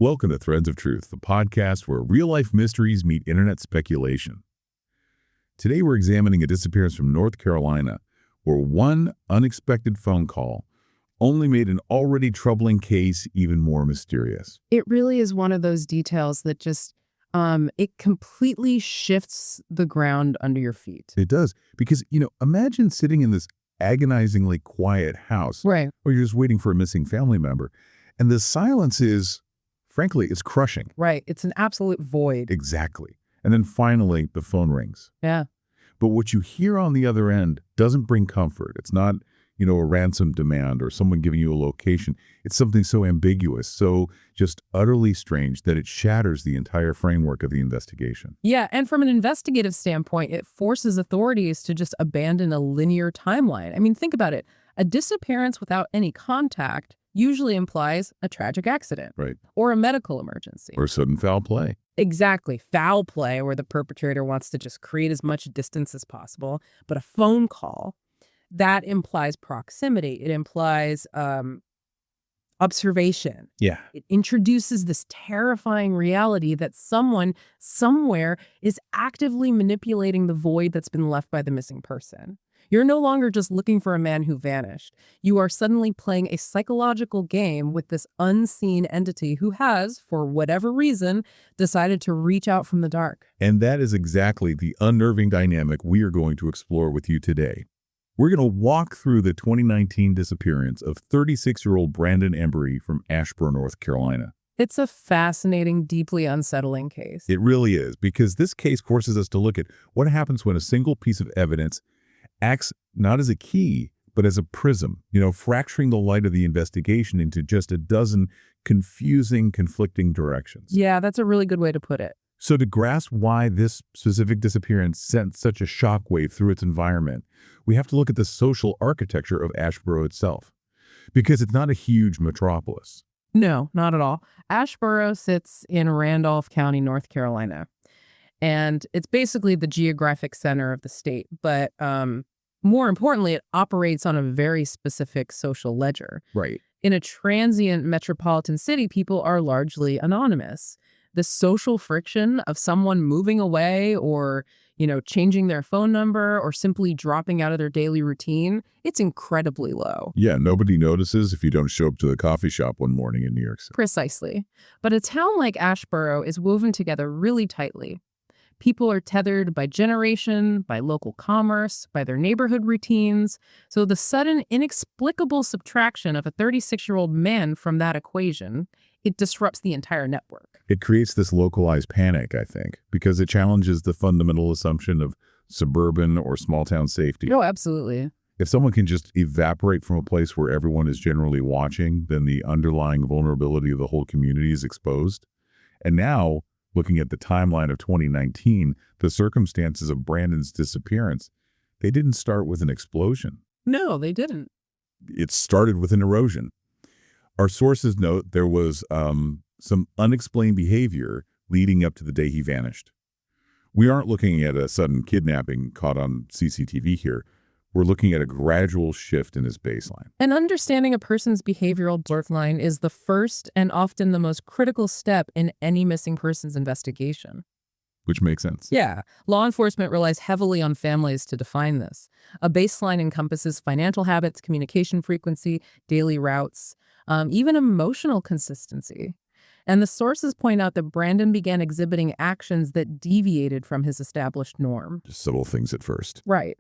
Welcome to Threads of Truth, the podcast where real-life mysteries meet internet speculation. Today we're examining a disappearance from North Carolina, where one unexpected phone call only made an already troubling case even more mysterious. It really is one of those details that just, it completely shifts the ground under your feet. It does, because, imagine sitting in this agonizingly quiet house, Right. or you're just waiting for a missing family member, and the silence is, frankly, it's crushing. Right. It's an absolute void. Exactly. And then finally, the phone rings. Yeah. But what you hear on the other end doesn't bring comfort. It's not, a ransom demand or someone giving you a location. It's something so ambiguous, so just utterly strange that it shatters the entire framework of the investigation. Yeah. And from an investigative standpoint, it forces authorities to just abandon a linear timeline. I mean, think about it. A disappearance without any contact usually implies a tragic accident. Right. Or a medical emergency. Or sudden foul play. Exactly. Foul play, where the perpetrator wants to just create as much distance as possible. But a phone call, that implies proximity. It implies observation. Yeah. It introduces this terrifying reality that someone somewhere is actively manipulating the void that's been left by the missing person. You're no longer just looking for a man who vanished. You are suddenly playing a psychological game with this unseen entity who has, for whatever reason, decided to reach out from the dark. And that is exactly the unnerving dynamic we are going to explore with you today. We're going to walk through the 2019 disappearance of 36-year-old Brandon Embry from Asheboro, North Carolina. It's a fascinating, deeply unsettling case. It really is, because this case forces us to look at what happens when a single piece of evidence acts not as a key, but as a prism, fracturing the light of the investigation into just a dozen confusing, conflicting directions. Yeah, that's a really good way to put it. So to grasp why this specific disappearance sent such a shockwave through its environment, we have to look at the social architecture of Asheboro itself, because it's not a huge metropolis. No, not at all. Asheboro sits in Randolph County, North Carolina, and it's basically the geographic center of the state. But more importantly, it operates on a very specific social ledger. Right. In a transient metropolitan city, people are largely anonymous. The social friction of someone moving away or, changing their phone number or simply dropping out of their daily routine, it's incredibly low. Yeah, nobody notices if you don't show up to the coffee shop one morning in New York City. Precisely. But a town like Asheboro is woven together really tightly. People are tethered by generation, by local commerce, by their neighborhood routines. So the sudden, inexplicable subtraction of a 36-year-old man from that equation, it disrupts the entire network. It creates this localized panic, I think, because it challenges the fundamental assumption of suburban or small-town safety. Oh, absolutely. If someone can just evaporate from a place where everyone is generally watching, then the underlying vulnerability of the whole community is exposed. And now, looking at the timeline of 2019, the circumstances of Brandon's disappearance, they didn't start with an explosion. No, they didn't. It started with an erosion. Our sources note there was some unexplained behavior leading up to the day he vanished. We aren't looking at a sudden kidnapping caught on CCTV here. We're looking at a gradual shift in his baseline. And understanding a person's behavioral baseline is the first and often the most critical step in any missing persons investigation. Which makes sense. Yeah. Law enforcement relies heavily on families to define this. A baseline encompasses financial habits, communication frequency, daily routes, even emotional consistency. And the sources point out that Brandon began exhibiting actions that deviated from his established norm. Just subtle things at first. Right.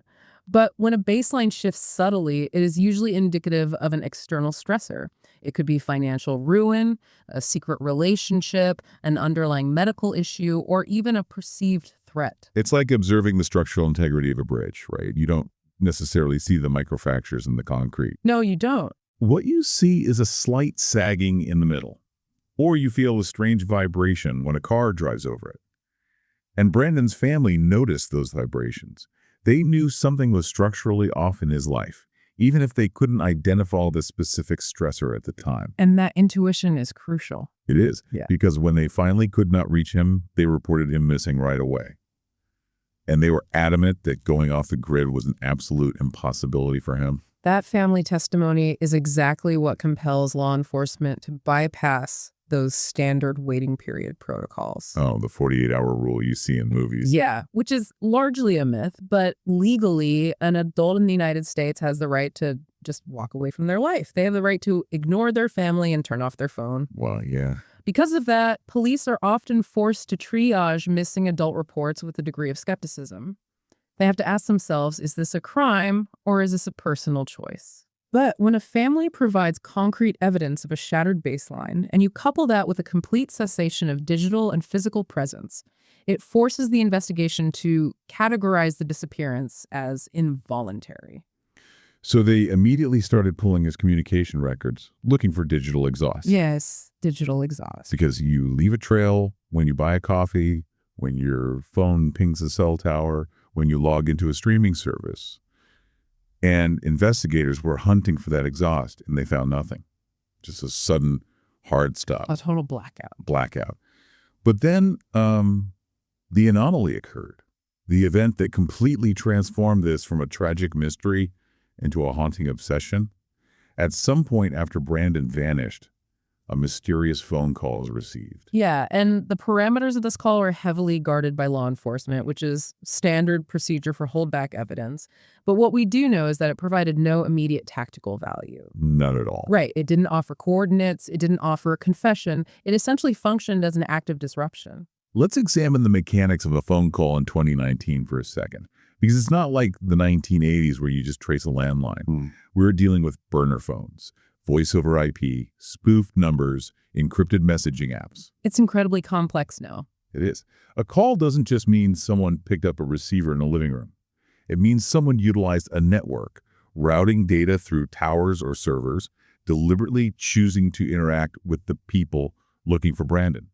But when a baseline shifts subtly, it is usually indicative of an external stressor. It could be financial ruin, a secret relationship, an underlying medical issue, or even a perceived threat. It's like observing the structural integrity of a bridge, right? You don't necessarily see the microfractures in the concrete. No, you don't. What you see is a slight sagging in the middle, or you feel a strange vibration when a car drives over it. And Brandon's family noticed those vibrations. They knew something was structurally off in his life, even if they couldn't identify the specific stressor at the time. And that intuition is crucial. It is, Yeah. Because when they finally could not reach him, they reported him missing right away. And they were adamant that going off the grid was an absolute impossibility for him. That family testimony is exactly what compels law enforcement to bypass those standard waiting period protocols. Oh, the 48-hour rule you see in movies. Yeah, which is largely a myth, but legally, an adult in the United States has the right to just walk away from their life. They have the right to ignore their family and turn off their phone. Well, yeah. Because of that, police are often forced to triage missing adult reports with a degree of skepticism. They have to ask themselves, is this a crime or is this a personal choice? But when a family provides concrete evidence of a shattered baseline, and you couple that with a complete cessation of digital and physical presence, it forces the investigation to categorize the disappearance as involuntary. So they immediately started pulling his communication records, looking for digital exhaust. Yes, digital exhaust. Because you leave a trail when you buy a coffee, when your phone pings a cell tower, when you log into a streaming service. And investigators were hunting for that exhaust, and they found nothing. Just a sudden hard stop. A total blackout. But then the anomaly occurred. The event that completely transformed this from a tragic mystery into a haunting obsession. At some point after Brandon vanished, a mysterious phone call was received. Yeah, and the parameters of this call are heavily guarded by law enforcement, which is standard procedure for holdback evidence. But what we do know is that it provided no immediate tactical value. None at all. Right. It didn't offer coordinates. It didn't offer a confession. It essentially functioned as an act of disruption. Let's examine the mechanics of a phone call in 2019 for a second. Because it's not like the 1980s where you just trace a landline. We're dealing with burner phones, voice over IP, spoofed numbers, encrypted messaging apps. It's incredibly complex now. It is. A call doesn't just mean someone picked up a receiver in a living room. It means someone utilized a network, routing data through towers or servers, deliberately choosing to interact with the people looking for Brandon.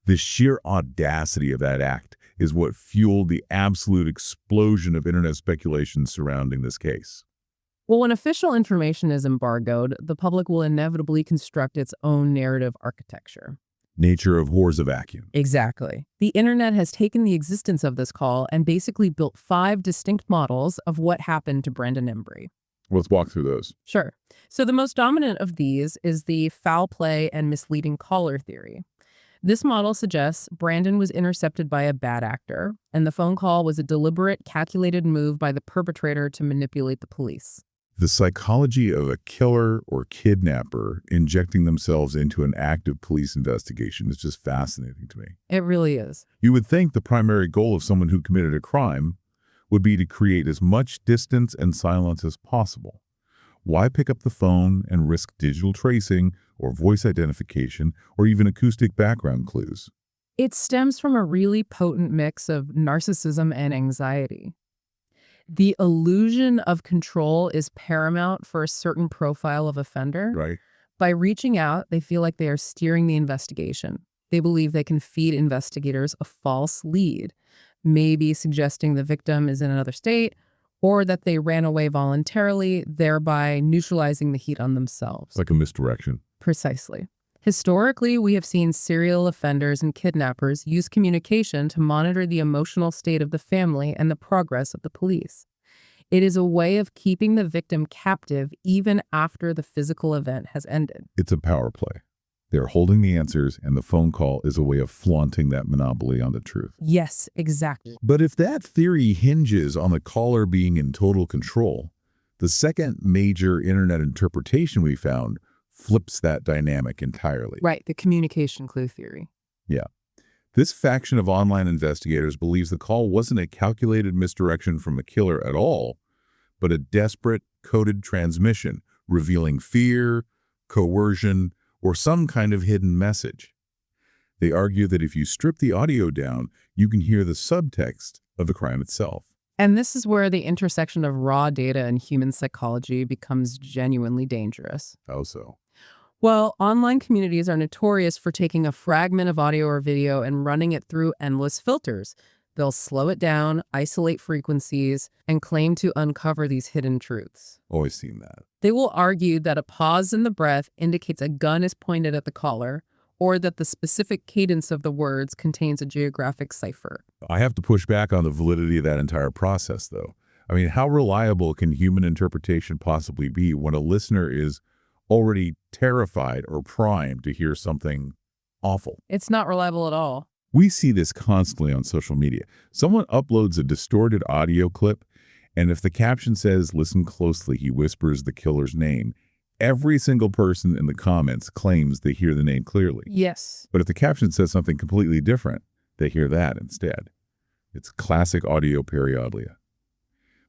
The sheer audacity of that act is what fueled the absolute explosion of internet speculation surrounding this case. Well, when official information is embargoed, the public will inevitably construct its own narrative architecture. Nature abhors a vacuum. Exactly. The internet has taken the existence of this call and basically built 5 distinct models of what happened to Brandon Embry. Let's walk through those. Sure. So the most dominant of these is the foul play and misleading caller theory. This model suggests Brandon was intercepted by a bad actor, and the phone call was a deliberate, calculated move by the perpetrator to manipulate the police. The psychology of a killer or kidnapper injecting themselves into an active police investigation is just fascinating to me. It really is. You would think the primary goal of someone who committed a crime would be to create as much distance and silence as possible. Why pick up the phone and risk digital tracing or voice identification or even acoustic background clues? It stems from a really potent mix of narcissism and anxiety. The illusion of control is paramount for a certain profile of offender. Right. By reaching out, they feel like they are steering the investigation. They believe they can feed investigators a false lead, maybe suggesting the victim is in another state or that they ran away voluntarily, thereby neutralizing the heat on themselves. Like a misdirection. Precisely. Historically, we have seen serial offenders and kidnappers use communication to monitor the emotional state of the family and the progress of the police. It is a way of keeping the victim captive even after the physical event has ended. It's a power play. They're holding the answers, and the phone call is a way of flaunting that monopoly on the truth. Yes, exactly. But if that theory hinges on the caller being in total control, the second major internet interpretation we found flips that dynamic entirely. Right, the communication clue theory. Yeah. This faction of online investigators believes the call wasn't a calculated misdirection from a killer at all, but a desperate, coded transmission revealing fear, coercion, or some kind of hidden message. They argue that if you strip the audio down, you can hear the subtext of the crime itself. And this is where the intersection of raw data and human psychology becomes genuinely dangerous. How so? Well, online communities are notorious for taking a fragment of audio or video and running it through endless filters. They'll slow it down, isolate frequencies, and claim to uncover these hidden truths. Always seen that. They will argue that a pause in the breath indicates a gun is pointed at the caller, or that the specific cadence of the words contains a geographic cipher. I have to push back on the validity of that entire process, though. I mean, how reliable can human interpretation possibly be when a listener is already terrified or primed to hear something awful. It's not reliable at all. We see this constantly on social media. Someone uploads a distorted audio clip, and if the caption says, "Listen closely, he whispers the killer's name," every single person in the comments claims they hear the name clearly. Yes. But if the caption says something completely different, they hear that instead. It's classic audio pareidolia.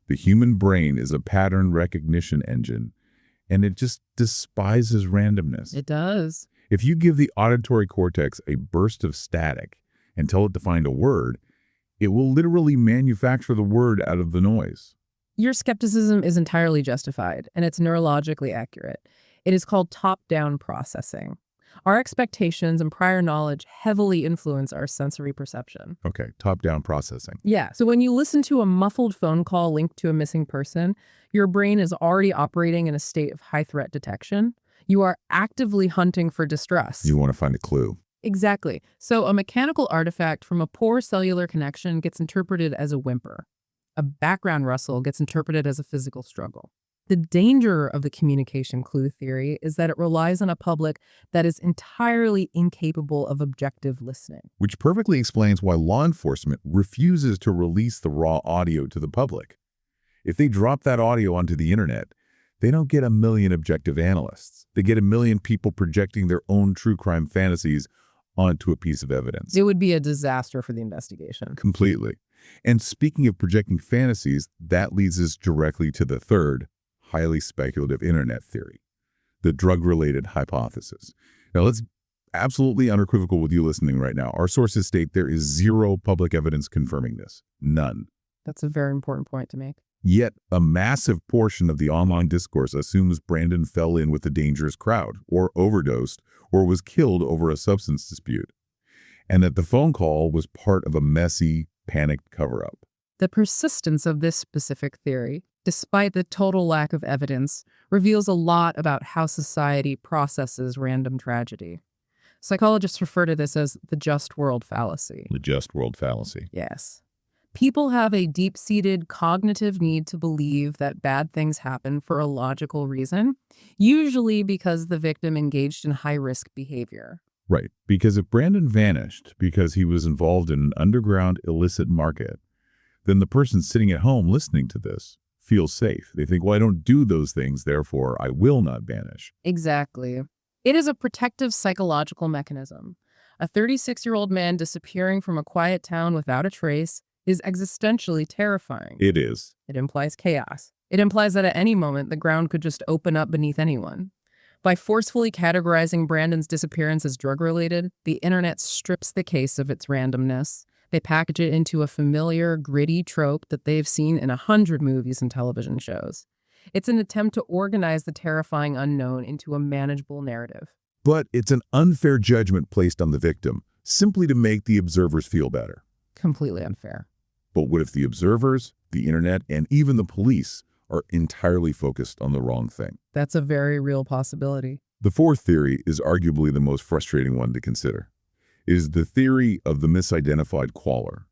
The human brain is a pattern recognition engine, and it just despises randomness. It does. If you give the auditory cortex a burst of static and tell it to find a word, it will literally manufacture the word out of the noise. Your skepticism is entirely justified, and it's neurologically accurate. It is called top-down processing. Our expectations and prior knowledge heavily influence our sensory perception. Okay, top-down processing. Yeah. So when you listen to a muffled phone call linked to a missing person, your brain is already operating in a state of high threat detection. You are actively hunting for distress. You want to find a clue. Exactly. So a mechanical artifact from a poor cellular connection gets interpreted as a whimper. A background rustle gets interpreted as a physical struggle. The danger of the communication clue theory is that it relies on a public that is entirely incapable of objective listening. Which perfectly explains why law enforcement refuses to release the raw audio to the public. If they drop that audio onto the internet, they don't get 1 million objective analysts. They get 1 million people projecting their own true crime fantasies onto a piece of evidence. It would be a disaster for the investigation. Completely. And speaking of projecting fantasies, that leads us directly to the third, highly speculative internet theory, the drug-related hypothesis. Now, let's absolutely unequivocal with you listening right now. Our sources state there is zero public evidence confirming this. None. That's a very important point to make. Yet, a massive portion of the online discourse assumes Brandon fell in with a dangerous crowd, or overdosed, or was killed over a substance dispute, and that the phone call was part of a messy, panicked cover-up. The persistence of this specific theory, despite the total lack of evidence, reveals a lot about how society processes random tragedy. Psychologists refer to this as the just world fallacy. The just world fallacy. Yes. People have a deep-seated cognitive need to believe that bad things happen for a logical reason, usually because the victim engaged in high-risk behavior. Right, because if Brandon vanished because he was involved in an underground illicit market, then the person sitting at home listening to this feels safe. They think, well, I don't do those things, therefore I will not vanish. Exactly. It is a protective psychological mechanism. A 36-year-old man disappearing from a quiet town without a trace is existentially terrifying. It is. It implies chaos. It implies that at any moment, the ground could just open up beneath anyone. By forcefully categorizing Brandon's disappearance as drug-related, the internet strips the case of its randomness. They package it into a familiar, gritty trope that they've seen in 100 movies and television shows. It's an attempt to organize the terrifying unknown into a manageable narrative. But it's an unfair judgment placed on the victim, simply to make the observers feel better. Completely unfair. But what if the observers, the internet, and even the police are entirely focused on the wrong thing? That's a very real possibility. The fourth theory is arguably the most frustrating one to consider. It is the theory of the misidentified caller.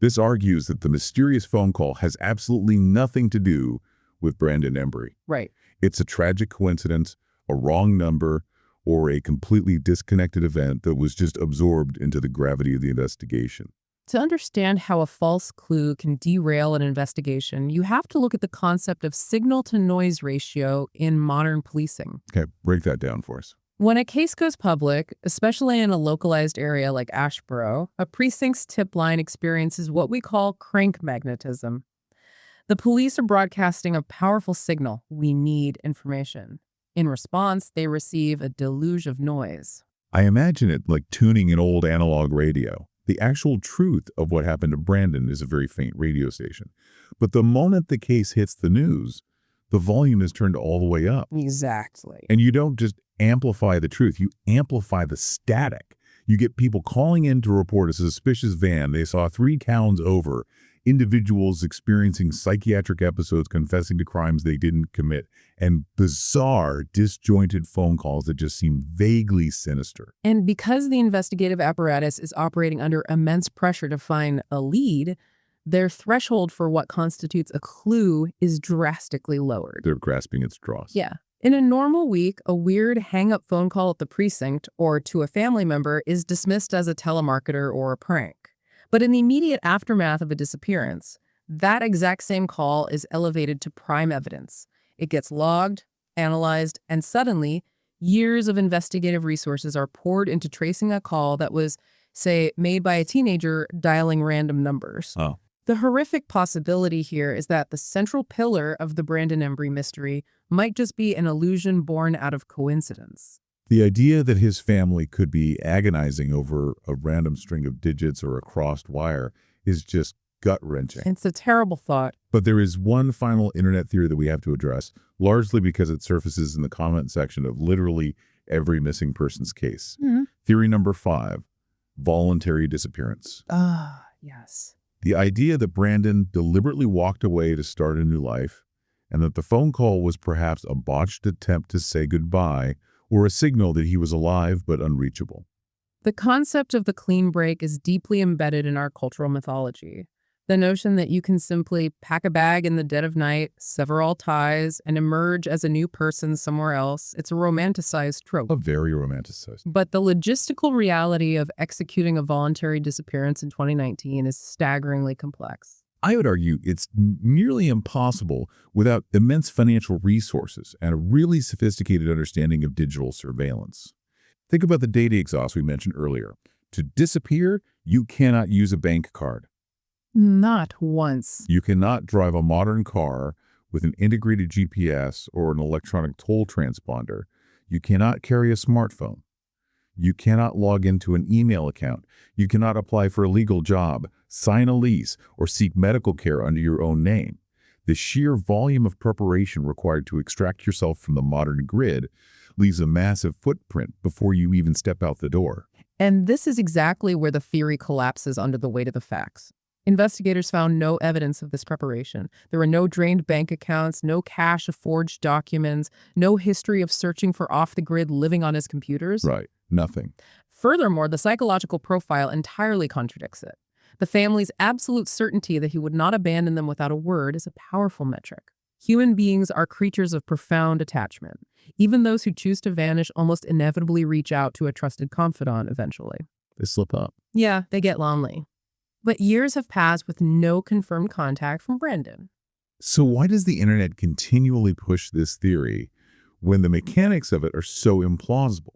This argues that the mysterious phone call has absolutely nothing to do with Brandon Embry. Right. It's a tragic coincidence, a wrong number, or a completely disconnected event that was just absorbed into the gravity of the investigation. To understand how a false clue can derail an investigation, you have to look at the concept of signal-to-noise ratio in modern policing. Okay, break that down for us. When a case goes public, especially in a localized area like Asheboro, a precinct's tip line experiences what we call crank magnetism. The police are broadcasting a powerful signal: we need information. In response, they receive a deluge of noise. I imagine it like tuning an old analog radio. The actual truth of what happened to Brandon is a very faint radio station. But the moment the case hits the news, the volume is turned all the way up. Exactly. And you don't just amplify the truth, you amplify the static. You get people calling in to report a suspicious van they saw 3 towns over, individuals experiencing psychiatric episodes confessing to crimes they didn't commit, and bizarre, disjointed phone calls that just seem vaguely sinister. And because the investigative apparatus is operating under immense pressure to find a lead, their threshold for what constitutes a clue is drastically lowered. They're grasping at straws. Yeah. In a normal week, a weird hang-up phone call at the precinct or to a family member is dismissed as a telemarketer or a prank. But in the immediate aftermath of a disappearance, that exact same call is elevated to prime evidence. It gets logged, analyzed, and suddenly, years of investigative resources are poured into tracing a call that was, say, made by a teenager dialing random numbers. Oh. The horrific possibility here is that the central pillar of the Brandon Embry mystery might just be an illusion born out of coincidence. The idea that his family could be agonizing over a random string of digits or a crossed wire is just gut-wrenching. It's a terrible thought. But there is one final internet theory that we have to address, largely because it surfaces in the comment section of literally every missing person's case. Theory number 5, voluntary disappearance. Yes. The idea that Brandon deliberately walked away to start a new life, and that the phone call was perhaps a botched attempt to say goodbye or a signal that he was alive but unreachable. The concept of the clean break is deeply embedded in our cultural mythology. The notion that you can simply pack a bag in the dead of night, sever all ties, and emerge as a new person somewhere else, it's a romanticized trope. A very romanticized. But the logistical reality of executing a voluntary disappearance in 2019 is staggeringly complex. I would argue it's nearly impossible without immense financial resources and a really sophisticated understanding of digital surveillance. Think about the data exhaust we mentioned earlier. To disappear, you cannot use a bank card. Not once. You cannot drive a modern car with an integrated GPS or an electronic toll transponder. You cannot carry a smartphone. You cannot log into an email account. You cannot apply for a legal job, sign a lease, or seek medical care under your own name. The sheer volume of preparation required to extract yourself from the modern grid leaves a massive footprint before you even step out the door. And this is exactly where the theory collapses under the weight of the facts. Investigators found no evidence of this preparation. There were no drained bank accounts, no cache of forged documents, no history of searching for off-the-grid living on his computers. Right. Nothing. Furthermore, the psychological profile entirely contradicts it. The family's absolute certainty that he would not abandon them without a word is a powerful metric. Human beings are creatures of profound attachment. Even those who choose to vanish almost inevitably reach out to a trusted confidant eventually. They slip up. Yeah, they get lonely. But years have passed with no confirmed contact from Brandon. So why does the internet continually push this theory when the mechanics of it are so implausible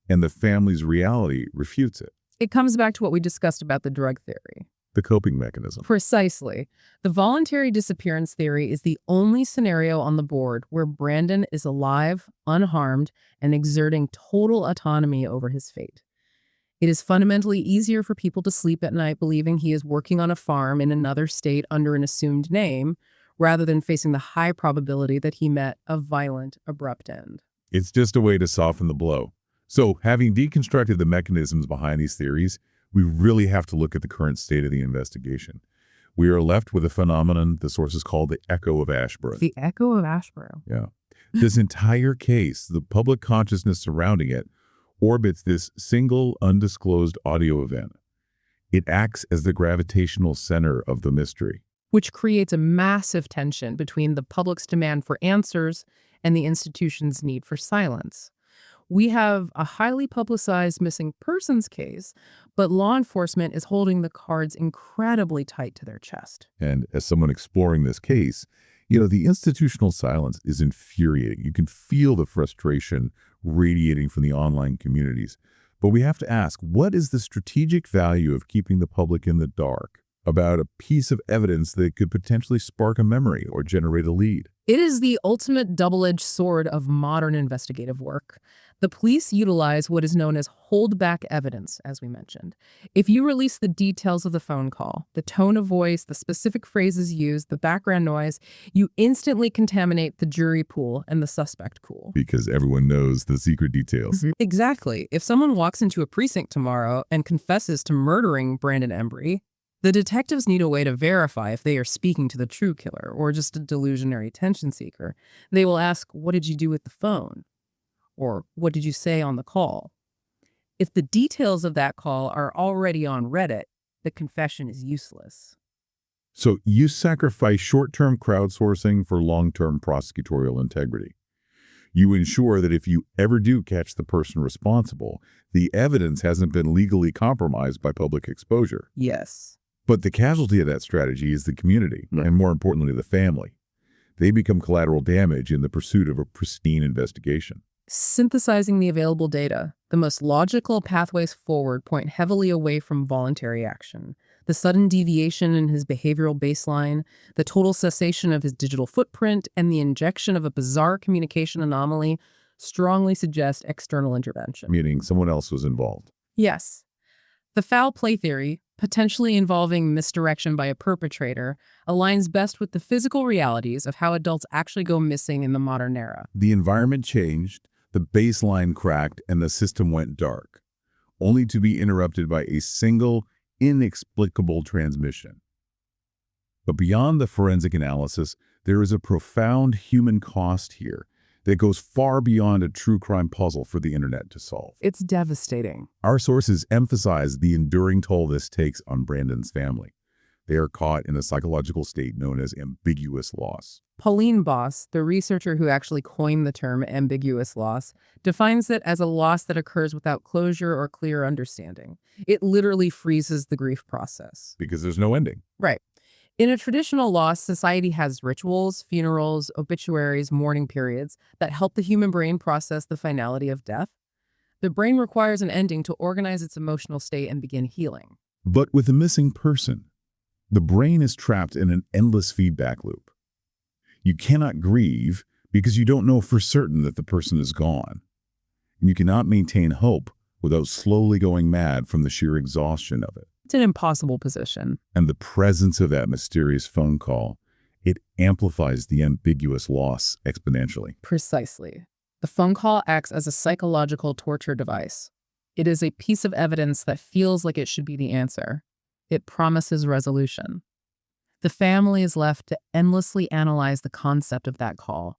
and the family's reality refutes it? It comes back to what we discussed about the drug theory. The coping mechanism. Precisely. The voluntary disappearance theory is the only scenario on the board where Brandon is alive, unharmed, and exerting total autonomy over his fate. It is fundamentally easier for people to sleep at night believing he is working on a farm in another state under an assumed name, rather than facing the high probability that he met a violent, abrupt end. It's just a way to soften the blow. So, having deconstructed the mechanisms behind these theories, we really have to look at the current state of the investigation. We are left with a phenomenon the sources call the echo of Asheboro. The echo of Asheboro. Yeah. This entire case, the public consciousness surrounding it, orbits this single undisclosed audio event. It acts as the gravitational center of the mystery. Which creates a massive tension between the public's demand for answers and the institution's need for silence. We have a highly publicized missing persons case, but law enforcement is holding the cards incredibly tight to their chest. And as someone exploring this case, the institutional silence is infuriating. You can feel the frustration radiating from the online communities. But we have to ask, what is the strategic value of keeping the public in the dark about a piece of evidence that could potentially spark a memory or generate a lead? It is the ultimate double-edged sword of modern investigative work. The police utilize what is known as hold-back evidence, as we mentioned. If you release the details of the phone call, the tone of voice, the specific phrases used, the background noise, you instantly contaminate the jury pool and the suspect pool. Because everyone knows the secret details. Exactly. If someone walks into a precinct tomorrow and confesses to murdering Brandon Embry, the detectives need a way to verify if they are speaking to the true killer or just a delusionary attention seeker. They will ask, "What did you do with the phone?" Or, "What did you say on the call?" If the details of that call are already on Reddit, the confession is useless. So you sacrifice short-term crowdsourcing for long-term prosecutorial integrity. You ensure that if you ever do catch the person responsible, the evidence hasn't been legally compromised by public exposure. Yes. But the casualty of that strategy is the community, and more importantly, the family. They become collateral damage in the pursuit of a pristine investigation. Synthesizing the available data, the most logical pathways forward point heavily away from voluntary action. The sudden deviation in his behavioral baseline, the total cessation of his digital footprint, and the injection of a bizarre communication anomaly strongly suggest external intervention. Meaning someone else was involved. Yes. The foul play theory, potentially involving misdirection by a perpetrator, aligns best with the physical realities of how adults actually go missing in the modern era. The environment changed, the baseline cracked, and the system went dark, only to be interrupted by a single, inexplicable transmission. But beyond the forensic analysis, there is a profound human cost here that goes far beyond a true crime puzzle for the internet to solve. It's devastating. Our sources emphasize the enduring toll this takes on Brandon's family. They are caught in a psychological state known as ambiguous loss. Pauline Boss, the researcher who actually coined the term ambiguous loss, defines it as a loss that occurs without closure or clear understanding. It literally freezes the grief process. Because there's no ending. Right. In a traditional loss, society has rituals, funerals, obituaries, mourning periods that help the human brain process the finality of death. The brain requires an ending to organize its emotional state and begin healing. But with a missing person, the brain is trapped in an endless feedback loop. You cannot grieve because you don't know for certain that the person is gone. And you cannot maintain hope without slowly going mad from the sheer exhaustion of it. It's an impossible position. And the presence of that mysterious phone call, it amplifies the ambiguous loss exponentially. Precisely. The phone call acts as a psychological torture device. It is a piece of evidence that feels like it should be the answer. It promises resolution. The family is left to endlessly analyze the concept of that call.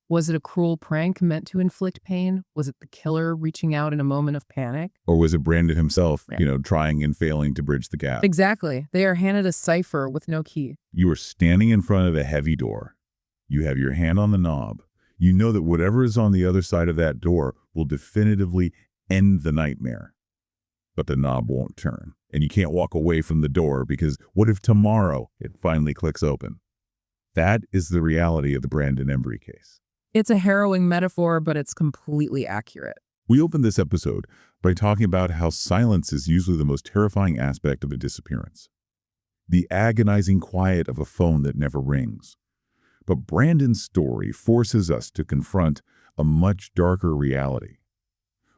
Was it a cruel prank meant to inflict pain? Was it the killer reaching out in a moment of panic? Or was it Brandon himself, trying and failing to bridge the gap? Exactly. They are handed a cipher with no key. You are standing in front of a heavy door. You have your hand on the knob. You know that whatever is on the other side of that door will definitively end the nightmare. But the knob won't turn. And you can't walk away from the door because what if tomorrow it finally clicks open? That is the reality of the Brandon Embry case. It's a harrowing metaphor, but it's completely accurate. We opened this episode by talking about how silence is usually the most terrifying aspect of a disappearance. The agonizing quiet of a phone that never rings. But Brandon's story forces us to confront a much darker reality.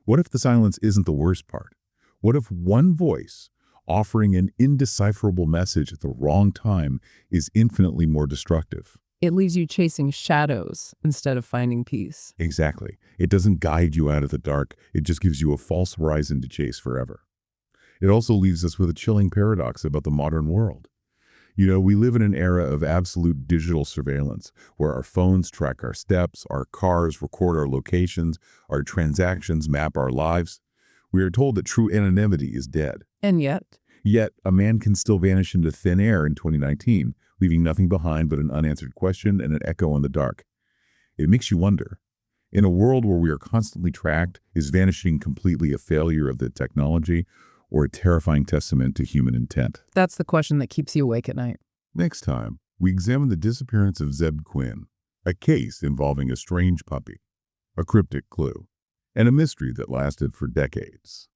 What if the silence isn't the worst part? What if one voice, offering an indecipherable message at the wrong time, is infinitely more destructive? It leaves you chasing shadows instead of finding peace. Exactly. It doesn't guide you out of the dark. It just gives you a false horizon to chase forever. It also leaves us with a chilling paradox about the modern world. We live in an era of absolute digital surveillance, where our phones track our steps, our cars record our locations, our transactions map our lives. We are told that true anonymity is dead. And Yet, a man can still vanish into thin air in 2019, leaving nothing behind but an unanswered question and an echo in the dark. It makes you wonder, in a world where we are constantly tracked, is vanishing completely a failure of the technology or a terrifying testament to human intent? that's the question that keeps you awake at night. Next time, we examine the disappearance of Zeb Quinn, a case involving a strange puppy, a cryptic clue, and a mystery that lasted for decades.